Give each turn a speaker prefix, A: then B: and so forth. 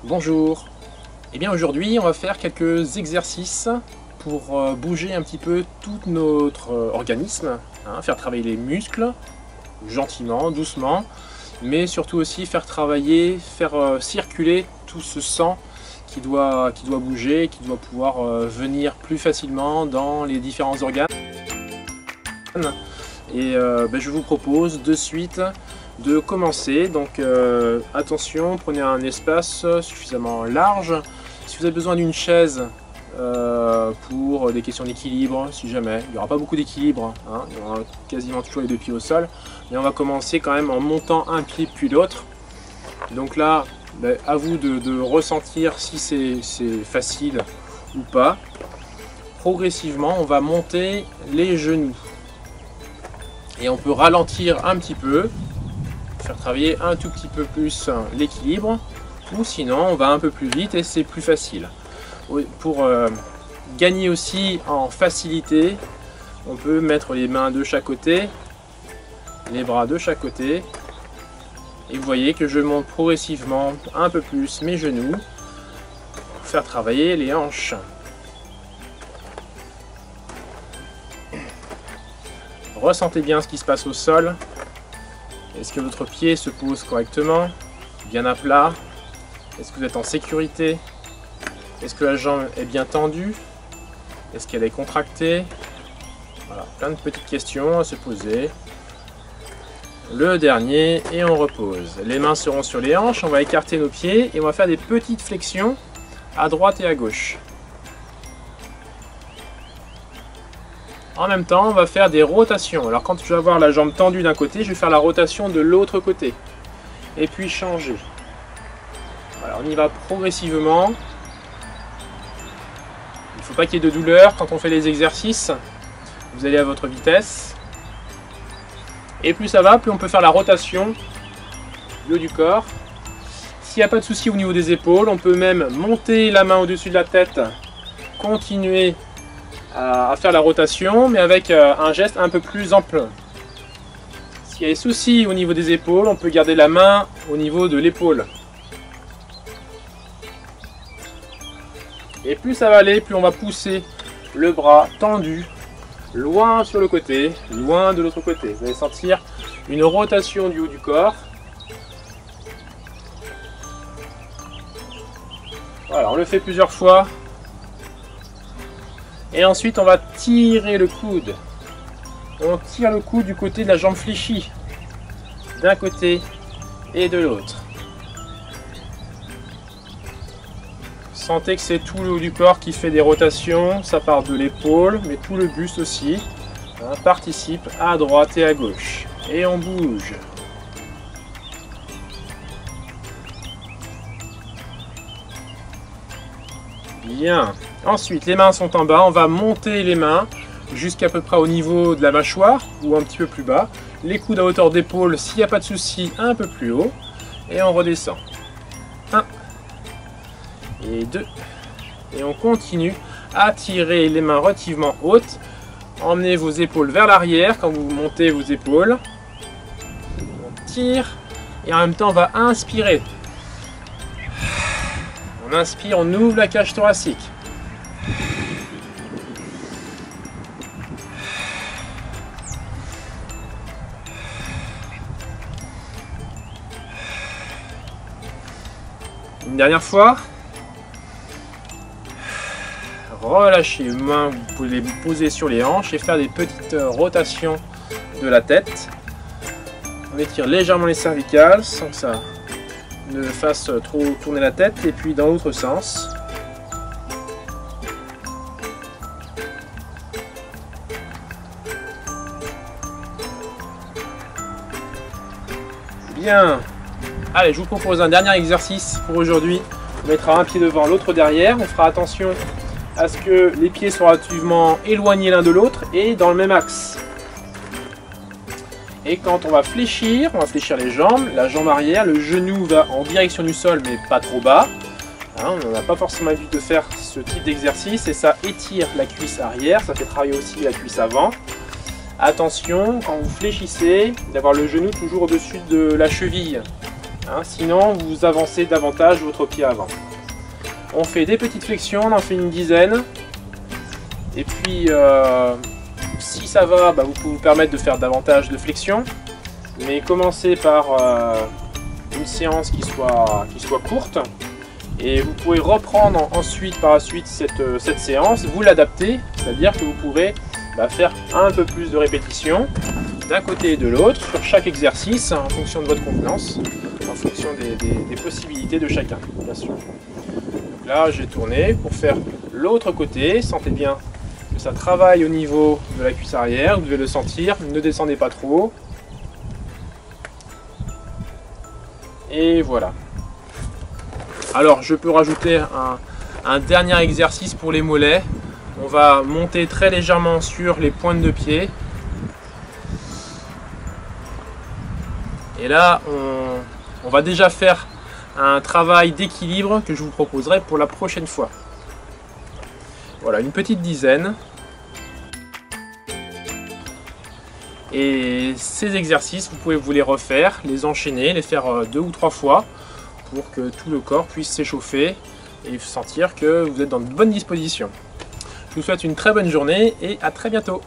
A: Bonjour. Eh bien aujourd'hui on va faire quelques exercices pour bouger un petit peu tout notre organisme, hein, faire travailler les muscles gentiment, doucement, mais surtout aussi faire travailler, circuler tout ce sang qui doit bouger, qui doit pouvoir venir plus facilement dans les différents organes. Et je vous propose de suite de commencer. Donc attention, prenez un espace suffisamment large. Si vous avez besoin d'une chaise pour des questions d'équilibre, si jamais, il n'y aura pas beaucoup d'équilibre, hein, il y aura quasiment toujours les deux pieds au sol, mais on va commencer quand même en montant un pied puis l'autre. Donc là, à vous de ressentir si c'est facile ou pas. Progressivement, on va monter les genoux. Et on peut ralentir un petit peu, faire travailler un tout petit peu plus l'équilibre, ou sinon on va un peu plus vite et c'est plus facile. Pour gagner aussi en facilité, on peut mettre les mains de chaque côté, les bras de chaque côté, et vous voyez que je monte progressivement un peu plus mes genoux, pour faire travailler les hanches. Ressentez bien ce qui se passe au sol. Est-ce que votre pied se pose correctement, bien à plat? Est-ce que vous êtes en sécurité? Est-ce que la jambe est bien tendue? Est-ce qu'elle est contractée? Voilà, plein de petites questions à se poser. Le dernier, et on repose. Les mains seront sur les hanches, on va écarter nos pieds et on va faire des petites flexions à droite et à gauche. En même temps, on va faire des rotations. Alors quand je vais avoir la jambe tendue d'un côté, je vais faire la rotation de l'autre côté. Et puis changer. Voilà, on y va progressivement. Il ne faut pas qu'il y ait de douleur quand on fait les exercices. Vous allez à votre vitesse. Et plus ça va, plus on peut faire la rotation du haut du corps. S'il n'y a pas de souci au niveau des épaules, on peut même monter la main au-dessus de la tête. Continuer à faire la rotation, mais avec un geste un peu plus ample. S'il y a des soucis au niveau des épaules, on peut garder la main au niveau de l'épaule. Et plus ça va aller, plus on va pousser le bras tendu, loin sur le côté, loin de l'autre côté. Vous allez sentir une rotation du haut du corps. Voilà, on le fait plusieurs fois. Et ensuite, on va tirer le coude. On tire le coude du côté de la jambe fléchie, d'un côté et de l'autre. Sentez que c'est tout le haut du corps qui fait des rotations. Ça part de l'épaule, mais tout le buste aussi. On participe à droite et à gauche. Et on bouge. Bien. Ensuite, les mains sont en bas. On va monter les mains jusqu'à peu près au niveau de la mâchoire ou un petit peu plus bas. Les coudes à hauteur d'épaule, s'il n'y a pas de souci, un peu plus haut. Et on redescend. 1 et 2. Et on continue à tirer les mains relativement hautes. Emmenez vos épaules vers l'arrière quand vous montez vos épaules. On tire. Et en même temps, on va inspirer. On inspire, on ouvre la cage thoracique. Une dernière fois. Relâchez les mains, vous pouvez les poser sur les hanches et faire des petites rotations de la tête. On étire légèrement les cervicales sans que ça ne fasse trop tourner la tête, et puis dans l'autre sens. Bien. Allez, je vous propose un dernier exercice pour aujourd'hui. On mettra un pied devant, l'autre derrière. On fera attention à ce que les pieds soient relativement éloignés l'un de l'autre et dans le même axe. Et quand on va fléchir les jambes, la jambe arrière, le genou va en direction du sol mais pas trop bas. Hein, on n'a pas forcément l'habitude de faire ce type d'exercice et ça étire la cuisse arrière, ça fait travailler aussi la cuisse avant. Attention, quand vous fléchissez, d'avoir le genou toujours au-dessus de la cheville. hein, sinon vous avancez davantage votre pied avant. On fait des petites flexions, on en fait une dizaine. Et puis si ça va, vous pouvez vous permettre de faire davantage de flexions. Mais commencez par une séance qui soit courte. Et vous pouvez reprendre ensuite par la suite cette séance, vous l'adaptez, c'est-à-dire que vous pourrez faire un peu plus de répétitions d'un côté et de l'autre sur chaque exercice en fonction de votre convenance, en fonction des possibilités de chacun, bien sûr. Donc là, j'ai tourné pour faire l'autre côté. Sentez bien que ça travaille au niveau de la cuisse arrière, vous devez le sentir, ne descendez pas trop. Et voilà. Alors je peux rajouter un dernier exercice pour les mollets. On va monter très légèrement sur les pointes de pied. Et là on va déjà faire un travail d'équilibre que je vous proposerai pour la prochaine fois. Voilà, une petite dizaine. Et ces exercices, vous pouvez vous les refaire, les enchaîner, les faire 2 ou 3 fois pour que tout le corps puisse s'échauffer et sentir que vous êtes dans de bonnes dispositions. Je vous souhaite une très bonne journée et à très bientôt.